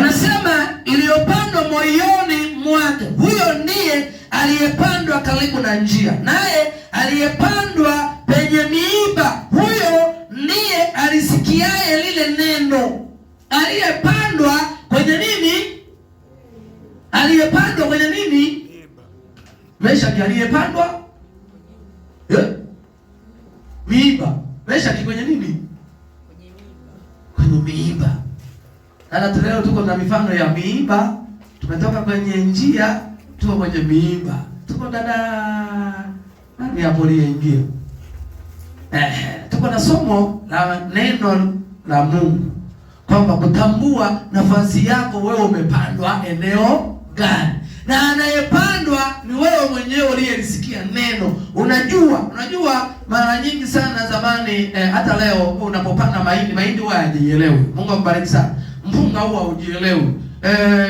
Anasema iliyopandwa moyoni mwake, huyo ndiye aliyepandwa karibu na njia, naye aliyepandwa penye miiba, huyo ndiye alisikiaye lile neno. Aliyepandwa kwenye nini? Aliyepandwa kwenye nini? Meshaki aliyepandwa miiba. Meshaki kwenye nini? Kwenye miiba. Hata leo tuko na mifano ya miiba. Tumetoka kwenye njia, tuko kwenye miiba. Tuko dada nani hapo aliyeingia? Tuko na somo la neno la Mungu, kwamba kutambua nafasi yako, wewe umepandwa eneo gani, na anayepandwa ni wewe mwenyewe uliyelisikia neno. Unajua mara nyingi sana zamani, hata leo unapopanda mahindi huwa hajielewi. Mungu akubariki sana. Mpunga huwa hujielewi.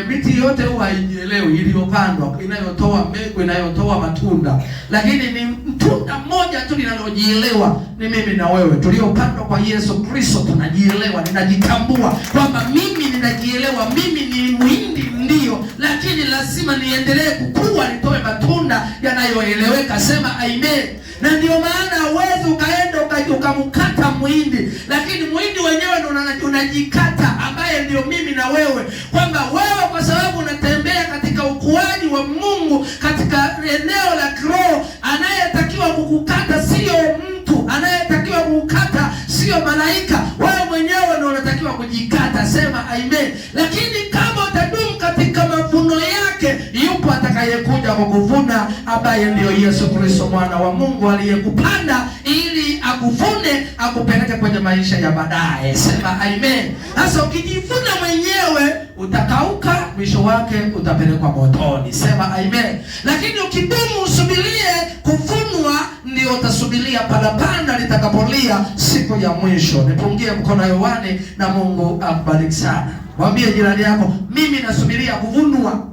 Miti yote huwa haijielewi iliyopandwa, inayotoa mbegu, inayotoa matunda. Lakini ni tunda moja tu linalojielewa, ni mimi na wewe tuliopandwa kwa Yesu Kristo. Tunajielewa, ninajitambua kwamba mimi ninajielewa, mimi ni muhindi ndio, lakini lazima niendelee kukua, nitoe matunda yanayoeleweka. Sema amen. Na ndio maana huwezi ukaenda ukamkata muhindi, lakini muhindi wenyewe ndio unajikata, ambaye ndio mimi na wewe, kwamba wewe kwa sababu unatembea katika ukuaji wa Mungu, katika eneo la kiroho, anayetakiwa kukukata sio mtu, anayetakiwa kukukata sio malaika, wewe mwenyewe ndio unatakiwa kujikata. Sema amen. Lakini kama utadumu katika mavuno yake, yupo atakayekuja kukuvuna, ambaye ndio Yesu Kristo mwana wa Mungu aliyekupanda ili akuvune, akupeleke kwenye maisha ya baadaye. Sema amen. Sasa ukijivuna mwenyewe utakauka, mwisho wake utapelekwa motoni. Sema amen. Lakini ukidumu usubirie kuvunwa, ndio utasubiria parapanda litakapolia siku ya mwisho. Nipungie mkono Yohane, na Mungu akubariki sana. Mwambie jirani yako, mimi nasubiria kuvunwa.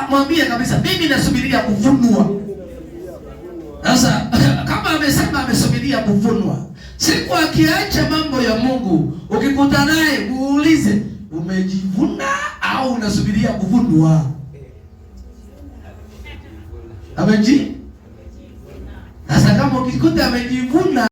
Mwambie kabisa, mimi nasubiria kuvunwa. Sasa kama amesema amesubiria kuvunwa, siku akiacha mambo ya Mungu, ukikuta naye muulize, umejivuna au unasubiria kuvunwa? Sasa kama ukikuta amejivuna